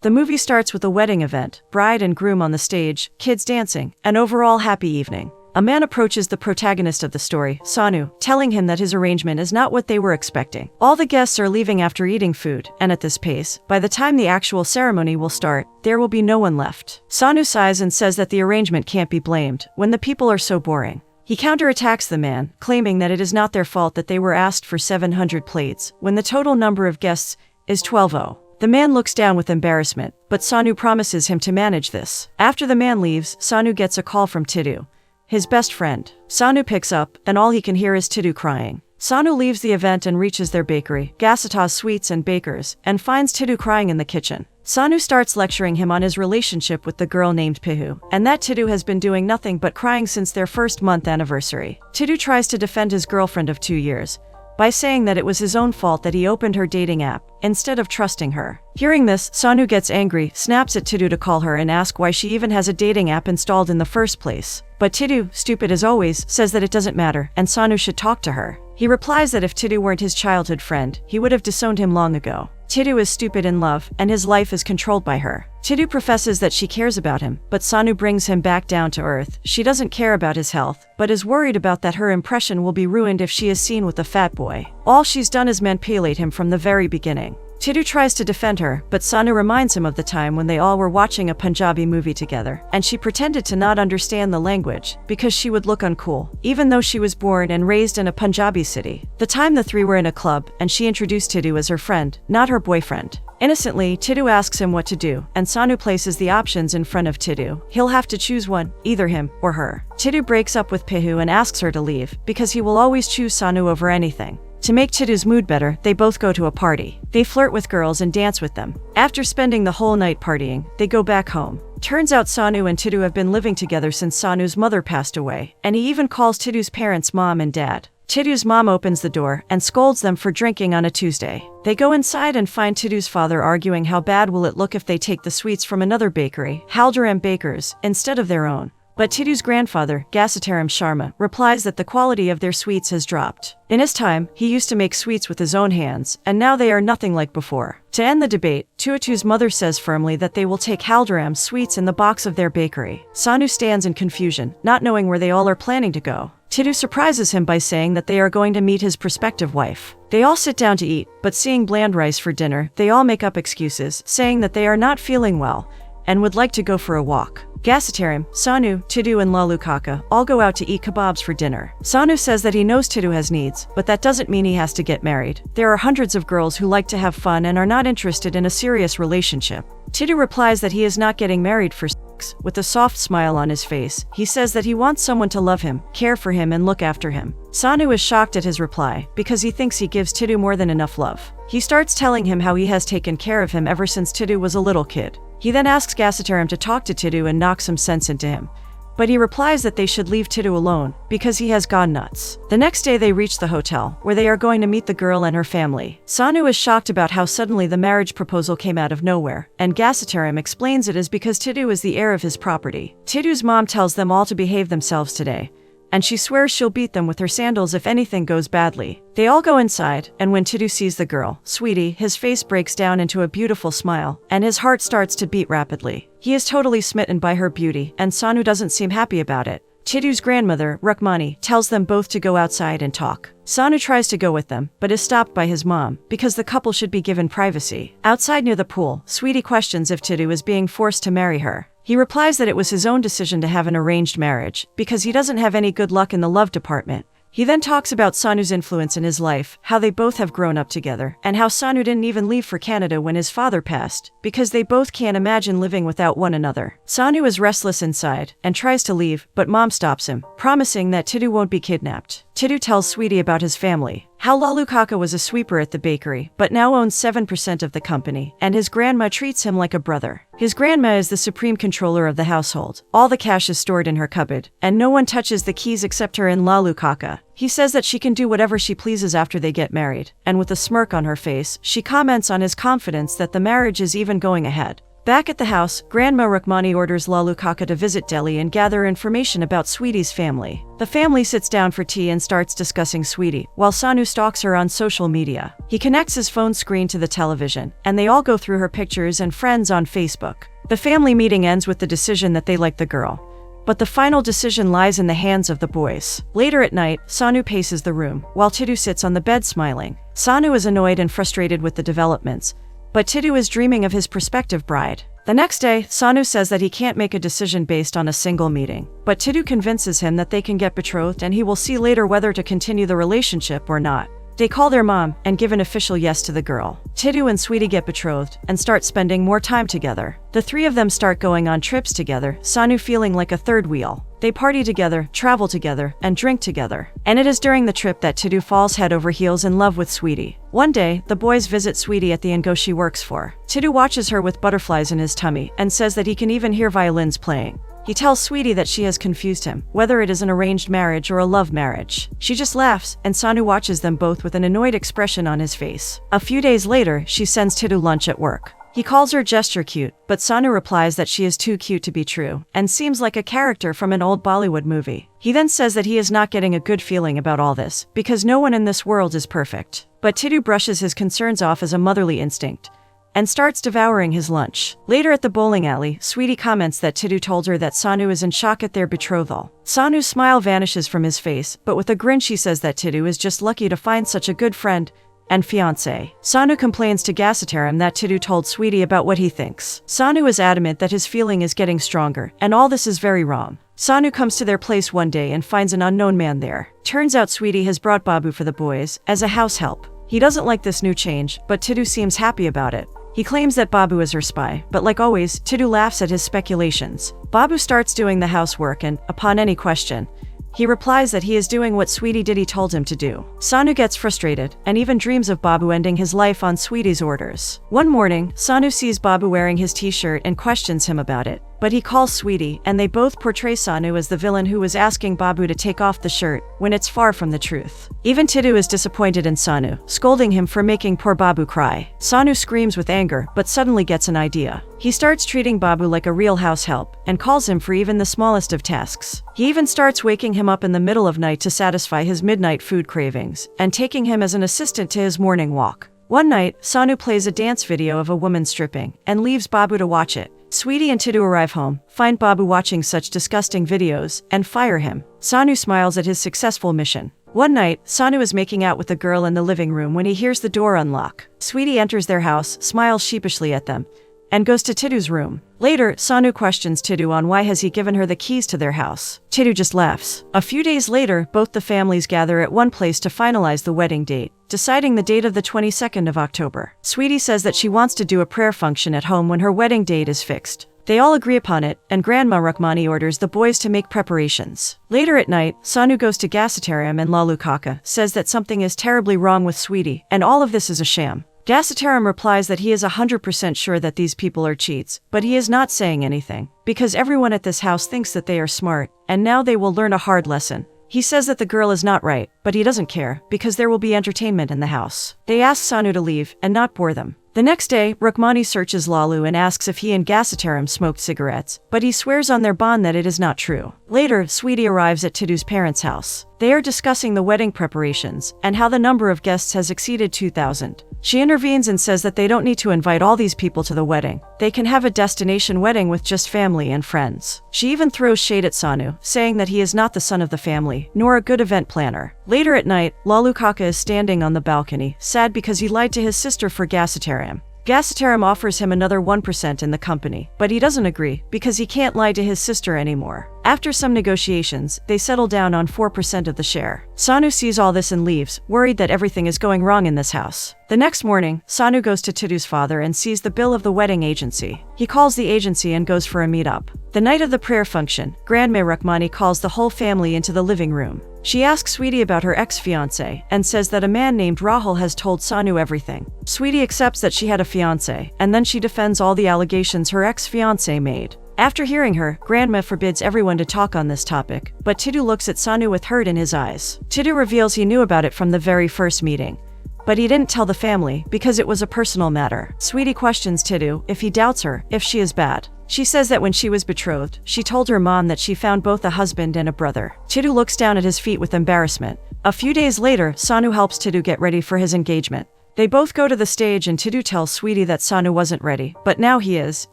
The movie starts with a wedding event, bride and groom on the stage, kids dancing, an overall happy evening. A man approaches the protagonist of the story, Sanu, telling him that his arrangement is not what they were expecting. All the guests are leaving after eating food, and at this pace, by the time the actual ceremony will start, there will be no one left. Sanu sighs and says that the arrangement can't be blamed, when the people are so boring. He counterattacks the man, claiming that it is not their fault that they were asked for 700 plates, when the total number of guests is 12. The man looks down with embarrassment, but Sanu promises him to manage this. After the man leaves, Sanu gets a call from Tiddu, his best friend. Sanu picks up, and all he can hear is Tiddu crying. Sanu leaves the event and reaches their bakery, Gasata's Sweets and Bakers, and finds Tiddu crying in the kitchen. Sanu starts lecturing him on his relationship with the girl named Pihu, and that Tiddu has been doing nothing but crying since their first-month anniversary. Tiddu tries to defend his girlfriend of 2 years by saying that it was his own fault that he opened her dating app, instead of trusting her. Hearing this, Sanu gets angry, snaps at Tiddu to call her and ask why she even has a dating app installed in the first place. But Tiddu, stupid as always, says that it doesn't matter, and Sanu should talk to her. He replies that if Tiddu weren't his childhood friend, he would have disowned him long ago. Tiddu is stupid in love, and his life is controlled by her. Tiddu professes that she cares about him, but Sanu brings him back down to earth. She doesn't care about his health, but is worried about that her impression will be ruined if she is seen with a fat boy. All she's done is manipulate him from the very beginning. Tiddu tries to defend her, but Sanu reminds him of the time when they all were watching a Punjabi movie together, and she pretended to not understand the language, because she would look uncool, even though she was born and raised in a Punjabi city. The time the three were in a club, and she introduced Tiddu as her friend, not her boyfriend. Innocently, Tiddu asks him what to do, and Sanu places the options in front of Tiddu. He'll have to choose one, either him or her. Tiddu breaks up with Pihu and asks her to leave, because he will always choose Sanu over anything. To make Tiddu's mood better, they both go to a party. They flirt with girls and dance with them. After spending the whole night partying, they go back home. Turns out Sanu and Tiddu have been living together since Sanu's mother passed away, and he even calls Tiddu's parents mom and dad. Tiddu's mom opens the door and scolds them for drinking on a Tuesday. They go inside and find Tiddu's father arguing how bad will it look if they take the sweets from another bakery, Haldiram Bakers, instead of their own. But Tiddu's grandfather, Gasataram Sharma, replies that the quality of their sweets has dropped. In his time, he used to make sweets with his own hands, and now they are nothing like before. To end the debate, Tuatu's mother says firmly that they will take Haldiram sweets in the box of their bakery. Sanu stands in confusion, not knowing where they all are planning to go. Tiddu surprises him by saying that they are going to meet his prospective wife. They all sit down to eat, but seeing bland rice for dinner, they all make up excuses, saying that they are not feeling well and would like to go for a walk. Gasataram, Sanu, Tiddu and Lalu Kaka all go out to eat kebabs for dinner. Sanu says that he knows Tiddu has needs, but that doesn't mean he has to get married. There are hundreds of girls who like to have fun and are not interested in a serious relationship. Tiddu replies that he is not getting married for sex. With a soft smile on his face, he says that he wants someone to love him, care for him and look after him. Sanu is shocked at his reply, because he thinks he gives Tiddu more than enough love. He starts telling him how he has taken care of him ever since Tiddu was a little kid. He then asks Gasataram to talk to Tiddu and knock some sense into him. But he replies that they should leave Tiddu alone, because he has gone nuts. The next day they reach the hotel, where they are going to meet the girl and her family. Sanu is shocked about how suddenly the marriage proposal came out of nowhere, and Gasataram explains it is because Tiddu is the heir of his property. Tiddu's mom tells them all to behave themselves today, and she swears she'll beat them with her sandals if anything goes badly. They all go inside, and when Tiddu sees the girl, Sweety, his face breaks down into a beautiful smile, and his heart starts to beat rapidly. He is totally smitten by her beauty, and Sanu doesn't seem happy about it. Tiddu's grandmother, Rukmani, tells them both to go outside and talk. Sanu tries to go with them, but is stopped by his mom, because the couple should be given privacy. Outside near the pool, Sweety questions if Tiddu is being forced to marry her. He replies that it was his own decision to have an arranged marriage, because he doesn't have any good luck in the love department. He then talks about Sanu's influence in his life, how they both have grown up together, and how Sanu didn't even leave for Canada when his father passed, because they both can't imagine living without one another. Sanu is restless inside, and tries to leave, but mom stops him, promising that Tiddu won't be kidnapped. Tiddu tells Sweety about his family, how Lalu Kaka was a sweeper at the bakery, but now owns 7% of the company, and his grandma treats him like a brother. His grandma is the supreme controller of the household. All the cash is stored in her cupboard, and no one touches the keys except her and Lalu Kaka. He says that she can do whatever she pleases after they get married, and with a smirk on her face, she comments on his confidence that the marriage is even going ahead. Back at the house, Grandma Rukmani orders Lalu Kaka to visit Delhi and gather information about Sweety's family. The family sits down for tea and starts discussing Sweety, while Sanu stalks her on social media. He connects his phone screen to the television, and they all go through her pictures and friends on Facebook. The family meeting ends with the decision that they like the girl. But the final decision lies in the hands of the boys. Later at night, Sanu paces the room, while Tiddu sits on the bed smiling. Sanu is annoyed and frustrated with the developments, but Tiddu is dreaming of his prospective bride. The next day, Sanu says that he can't make a decision based on a single meeting, but Tiddu convinces him that they can get betrothed and he will see later whether to continue the relationship or not. They call their mom and give an official yes to the girl. Tiddu and Sweety get betrothed and start spending more time together. The three of them start going on trips together, Sanu feeling like a third wheel. They party together, travel together, and drink together. And it is during the trip that Tiddu falls head over heels in love with Sweety. One day, the boys visit Sweety at the ngo she works for. Tiddu watches her with butterflies in his tummy and says that he can even hear violins playing. He tells Sweety that she has confused him, whether it is an arranged marriage or a love marriage. She just laughs, and Sanu watches them both with an annoyed expression on his face. A few days later, she sends Tiddu lunch at work. He calls her gesture cute, but Sanu replies that she is too cute to be true, and seems like a character from an old Bollywood movie. He then says that he is not getting a good feeling about all this, because no one in this world is perfect. But Tiddu brushes his concerns off as a motherly instinct, and starts devouring his lunch. Later at the bowling alley, Sweety comments that Tiddu told her that Sanu is in shock at their betrothal. Sanu's smile vanishes from his face, but with a grin she says that Tiddu is just lucky to find such a good friend and fiancé. Sanu complains to Gasitaram that Tiddu told Sweety about what he thinks. Sanu is adamant that his feeling is getting stronger, and all this is very wrong. Sanu comes to their place one day and finds an unknown man there. Turns out Sweety has brought Babu for the boys as a house help. He doesn't like this new change, but Tiddu seems happy about it. He claims that Babu is her spy, but like always, Tiddu laughs at his speculations. Babu starts doing the housework and, upon any question, he replies that he is doing what Sweety Diddy told him to do. Sanu gets frustrated, and even dreams of Babu ending his life on Sweety's orders. One morning, Sanu sees Babu wearing his t-shirt and questions him about it. But he calls Sweety, and they both portray Sanu as the villain who was asking Babu to take off the shirt, when it's far from the truth. Even Tiddu is disappointed in Sanu, scolding him for making poor Babu cry. Sanu screams with anger, but suddenly gets an idea. He starts treating Babu like a real house help, and calls him for even the smallest of tasks. He even starts waking him up in the middle of night to satisfy his midnight food cravings, and taking him as an assistant to his morning walk. One night, Sanu plays a dance video of a woman stripping, and leaves Babu to watch it. Sweety and Tiddu arrive home, find Babu watching such disgusting videos, and fire him. Sanu smiles at his successful mission. One night, Sanu is making out with the girl in the living room when he hears the door unlock. Sweety enters their house, smiles sheepishly at them, and goes to Tiddu's room. Later, Sanu questions Tiddu on why has he given her the keys to their house. Tiddu just laughs. A few days later, both the families gather at one place to finalize the wedding date, deciding the date of the 22nd of October. Sweety says that she wants to do a prayer function at home when her wedding date is fixed. They all agree upon it, and Grandma Rukmani orders the boys to make preparations. Later at night, Sanu goes to Gasitaram and Lalu Kaka, says that something is terribly wrong with Sweety, and all of this is a sham. Gasitaram replies that he is 100% sure that these people are cheats, but he is not saying anything, because everyone at this house thinks that they are smart, and now they will learn a hard lesson. He says that the girl is not right, but he doesn't care, because there will be entertainment in the house. They ask Sanu to leave, and not bore them. The next day, Rukmani searches Lalu and asks if he and Gasitaram smoked cigarettes, but he swears on their bond that it is not true. Later, Sweety arrives at Tiddu's parents' house. They are discussing the wedding preparations, and how the number of guests has exceeded 2,000. She intervenes and says that they don't need to invite all these people to the wedding. They can have a destination wedding with just family and friends. She even throws shade at Sanu, saying that he is not the son of the family, nor a good event planner. Later at night, Lalu Kaka is standing on the balcony, sad because he lied to his sister for Gasitaram. Gasitaram offers him another 1% in the company, but he doesn't agree, because he can't lie to his sister anymore. After some negotiations, they settle down on 4% of the share. Sanu sees all this and leaves, worried that everything is going wrong in this house. The next morning, Sanu goes to Tiddu's father and sees the bill of the wedding agency. He calls the agency and goes for a meetup. The night of the prayer function, Grandma Rukmani calls the whole family into the living room. She asks Sweety about her ex-fiancé and says that a man named Rahul has told Sanu everything. Sweety accepts that she had a fiancé, and then she defends all the allegations her ex-fiancé made. After hearing her, Grandma forbids everyone to talk on this topic, but Tiddu looks at Sanu with hurt in his eyes. Tiddu reveals he knew about it from the very first meeting, but he didn't tell the family because it was a personal matter. Sweety questions Tidu if he doubts her, if she is bad. She says that when she was betrothed, she told her mom that she found both a husband and a brother. Tidu looks down at his feet with embarrassment. A few days later, Sanu helps Tidu get ready for his engagement. They both go to the stage and Tidu tells Sweety that Sanu wasn't ready, but now he is,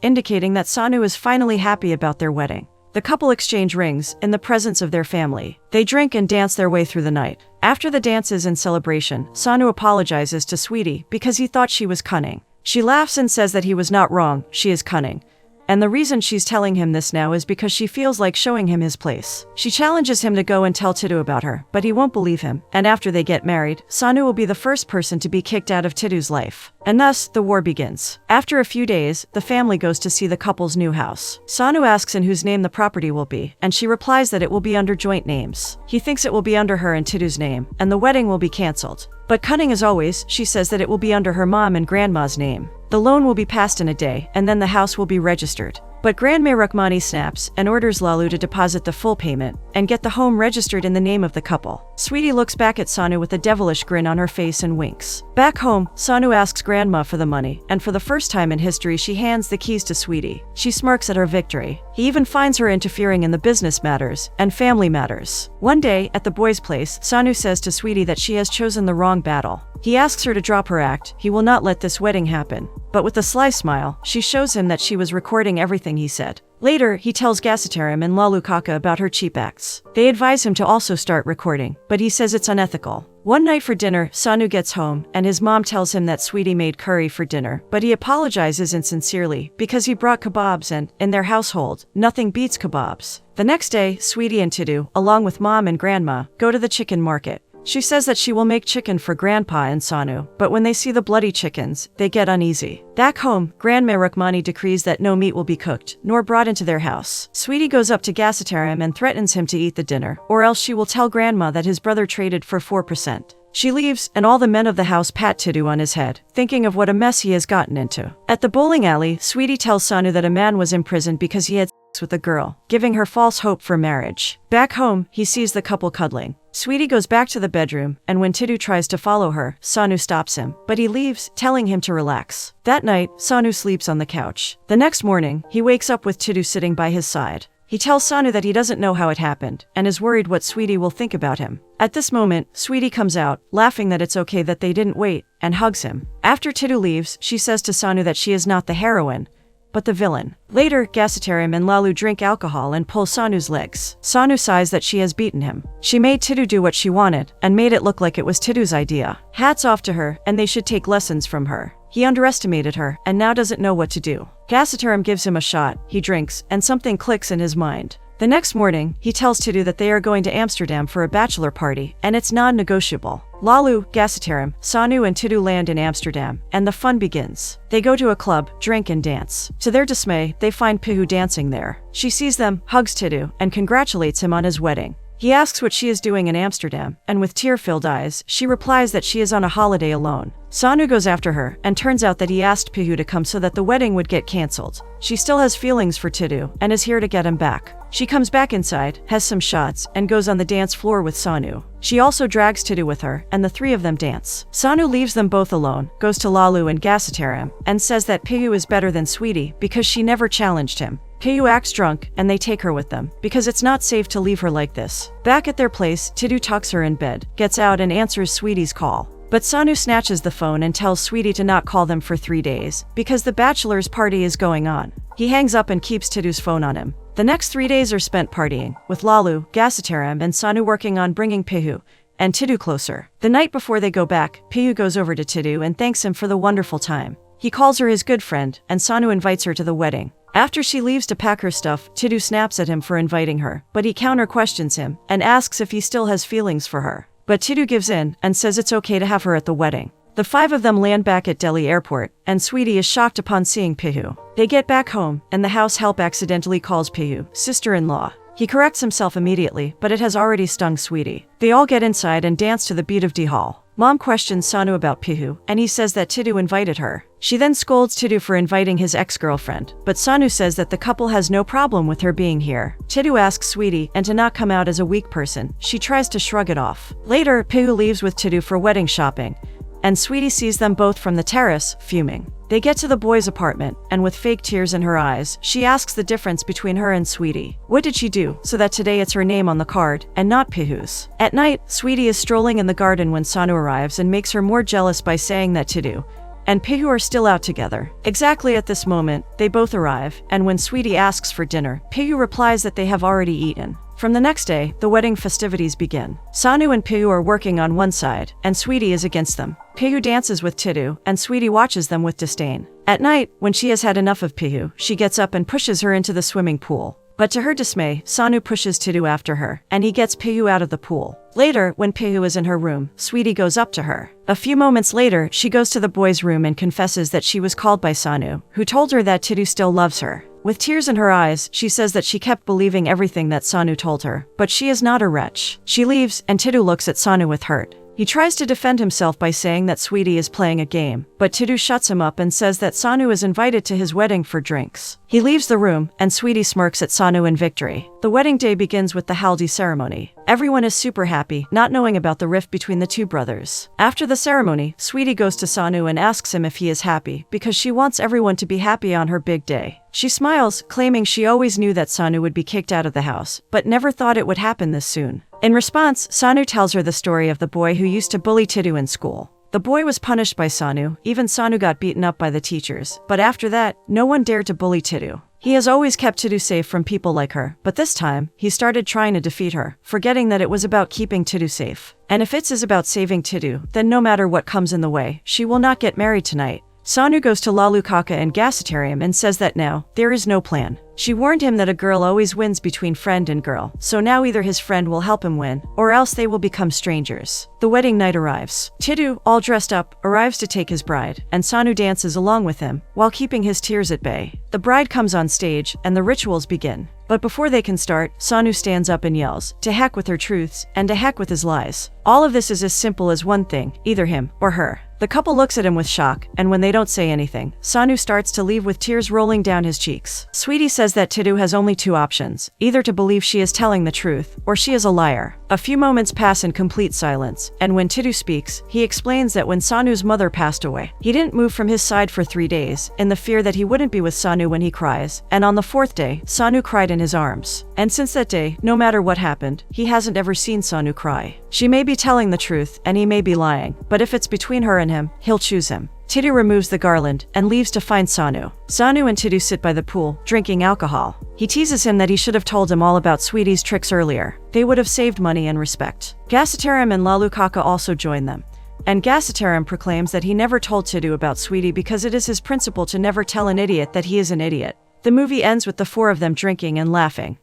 indicating that Sanu is finally happy about their wedding. The couple exchange rings in the presence of their family. They drink and dance their way through the night. After the dances and celebration, Sanu apologizes to Sweety because he thought she was cunning. She laughs and says that he was not wrong, she is cunning. And the reason she's telling him this now is because she feels like showing him his place. She challenges him to go and tell Tidu about her, but he won't believe him, and after they get married, Sanu will be the first person to be kicked out of Tidu's life. And thus, the war begins. After a few days, the family goes to see the couple's new house. Sanu asks in whose name the property will be, and she replies that it will be under joint names. He thinks it will be under her and Tidu's name, and the wedding will be cancelled. But cunning as always, she says that it will be under her mom and grandma's name. The loan will be passed in a day, and then the house will be registered. But Grandma Rukmani snaps and orders Lalu to deposit the full payment and get the home registered in the name of the couple. Sweety looks back at Sanu with a devilish grin on her face and winks. Back home, Sanu asks Grandma for the money, and for the first time in history she hands the keys to Sweety. She smirks at her victory. He even finds her interfering in the business matters and family matters. One day, at the boys' place, Sanu says to Sweety that she has chosen the wrong battle. He asks her to drop her act. He will not let this wedding happen. But with a sly smile, she shows him that she was recording everything he said. Later, he tells Gasitaram and Lalu Kaka about her cheap acts. They advise him to also start recording, but he says it's unethical. One night for dinner, Sanu gets home, and his mom tells him that Sweety made curry for dinner, but he apologizes insincerely because he brought kebabs and, in their household, nothing beats kebabs. The next day, Sweety and Tidu, along with Mom and Grandma, go to the chicken market. She says that she will make chicken for Grandpa and Sanu, but when they see the bloody chickens, they get uneasy. Back home, Grandma Rukmani decrees that no meat will be cooked, nor brought into their house. Sweety goes up to Gasitaram and threatens him to eat the dinner, or else she will tell Grandma that his brother traded for 4%. She leaves, and all the men of the house pat Tidu on his head, thinking of what a mess he has gotten into. At the bowling alley, Sweety tells Sanu that a man was imprisoned because he had sex with a girl, giving her false hope for marriage. Back home, he sees the couple cuddling. Sweety goes back to the bedroom, and when Tidu tries to follow her, Sanu stops him, but he leaves, telling him to relax. That night, Sanu sleeps on the couch. The next morning, he wakes up with Tidu sitting by his side. He tells Sanu that he doesn't know how it happened, and is worried what Sweety will think about him. At this moment, Sweety comes out, laughing that it's okay that they didn't wait, and hugs him. After Tidu leaves, she says to Sanu that she is not the heroine, but the villain. Later, Gasitaram and Lalu drink alcohol and pull Sanu's legs. Sanu sighs that she has beaten him. She made Tidu do what she wanted, and made it look like it was Tidu's idea. Hats off to her, and they should take lessons from her. He underestimated her, and now doesn't know what to do. Gasitaram gives him a shot, he drinks, and something clicks in his mind. The next morning, he tells Tidu that they are going to Amsterdam for a bachelor party, and it's non-negotiable. Lalu, Gasitaram, Sanu and Tidu land in Amsterdam, and the fun begins. They go to a club, drink and dance. To their dismay, they find Pihu dancing there. She sees them, hugs Tidu, and congratulates him on his wedding. He asks what she is doing in Amsterdam, and with tear-filled eyes, she replies that she is on a holiday alone. Sanu goes after her, and turns out that he asked Pihu to come so that the wedding would get cancelled. She still has feelings for Tidu, and is here to get him back. She comes back inside, has some shots, and goes on the dance floor with Sanu. She also drags Tidu with her, and the three of them dance. Sanu leaves them both alone, goes to Lalu and Gasitaram, and says that Pihu is better than Sweety because she never challenged him. Pihu acts drunk, and they take her with them, because it's not safe to leave her like this. Back at their place, Tidu tucks her in bed, gets out and answers Sweety's call. But Sanu snatches the phone and tells Sweety to not call them for 3 days, because the bachelor's party is going on. He hangs up and keeps Tidu's phone on him. The next 3 days are spent partying, with Lalu, Gasitaram and Sanu working on bringing Pihu and Tidu closer. The night before they go back, Pihu goes over to Tidu and thanks him for the wonderful time. He calls her his good friend, and Sanu invites her to the wedding. After she leaves to pack her stuff, Tidu snaps at him for inviting her, but he counter-questions him and asks if he still has feelings for her. But Tidu gives in and says it's okay to have her at the wedding. The 5 of them land back at Delhi airport, and Sweety is shocked upon seeing Pihu. They get back home, and the house help accidentally calls Pihu sister-in-law. He corrects himself immediately, but it has already stung Sweety. They all get inside and dance to the beat of Dihal. Mom questions Sanu about Pihu, and he says that Tidu invited her. She then scolds Tidu for inviting his ex-girlfriend, but Sanu says that the couple has no problem with her being here. Tidu asks Sweety and to not come out as a weak person. She tries to shrug it off. Later, Pihu leaves with Tidu for wedding shopping, and Sweety sees them both from the terrace, fuming. They get to the boy's apartment, and with fake tears in her eyes, she asks the difference between her and Sweety. What did she do, so that today it's her name on the card, and not Pihu's? At night, Sweety is strolling in the garden when Sanu arrives and makes her more jealous by saying that Tidu and Pihu are still out together. Exactly at this moment, they both arrive, and when Sweety asks for dinner, Pihu replies that they have already eaten. From the next day, the wedding festivities begin. Sanu and Pihu are working on one side, and Sweety is against them. Pihu dances with Tidu, and Sweety watches them with disdain. At night, when she has had enough of Pihu, she gets up and pushes her into the swimming pool. But to her dismay, Sanu pushes Tidu after her, and he gets Pihu out of the pool. Later, when Pihu is in her room, Sweety goes up to her. A few moments later, she goes to the boy's room and confesses that she was called by Sanu, who told her that Tidu still loves her. With tears in her eyes, she says that she kept believing everything that Sanu told her, but she is not a wretch. She leaves, and Tidu looks at Sanu with hurt. He tries to defend himself by saying that Sweety is playing a game, but Tidu shuts him up and says that Sanu is invited to his wedding for drinks. He leaves the room, and Sweety smirks at Sanu in victory. The wedding day begins with the haldi ceremony. Everyone is super happy, not knowing about the rift between the two brothers. After the ceremony, Sweety goes to Sanu and asks him if he is happy, because she wants everyone to be happy on her big day. She smiles, claiming she always knew that Sanu would be kicked out of the house, but never thought it would happen this soon. In response, Sanu tells her the story of the boy who used to bully Tidu in school. The boy was punished by Sanu, even Sanu got beaten up by the teachers, but after that, no one dared to bully Tidu. He has always kept Tidu safe from people like her, but this time, he started trying to defeat her, forgetting that it was about keeping Tidu safe. And if it's about saving Tidu, then no matter what comes in the way, she will not get married tonight. Sanu goes to Lalu Kaka and Gasitarium and says that now, there is no plan. She warned him that a girl always wins between friend and girl, so now either his friend will help him win, or else they will become strangers. The wedding night arrives. Tidu, all dressed up, arrives to take his bride, and Sanu dances along with him, while keeping his tears at bay. The bride comes on stage, and the rituals begin. But before they can start, Sanu stands up and yells, "To heck with her truths, and to heck with his lies." All of this is as simple as one thing, either him or her. The couple looks at him with shock, and when they don't say anything, Sanu starts to leave with tears rolling down his cheeks. Sweety says that Tidu has only two options, either to believe she is telling the truth, or she is a liar. A few moments pass in complete silence, and when Tidu speaks, he explains that when Sanu's mother passed away, he didn't move from his side for 3 days, in the fear that he wouldn't be with Sanu when he cries, and on the 4th day, Sanu cried in his arms. And since that day, no matter what happened, he hasn't ever seen Sanu cry. She may be telling the truth, and he may be lying, but if it's between her and him, he'll choose him. Tidu removes the garland and leaves to find Sanu. Sanu and Tidu sit by the pool, drinking alcohol. He teases him that he should have told him all about Sweety's tricks earlier. They would have saved money and respect. Gasitarum and Lalu Kaka also join them. And Gasitarum proclaims that he never told Tidu about Sweety because it is his principle to never tell an idiot that he is an idiot. The movie ends with the 4 of them drinking and laughing.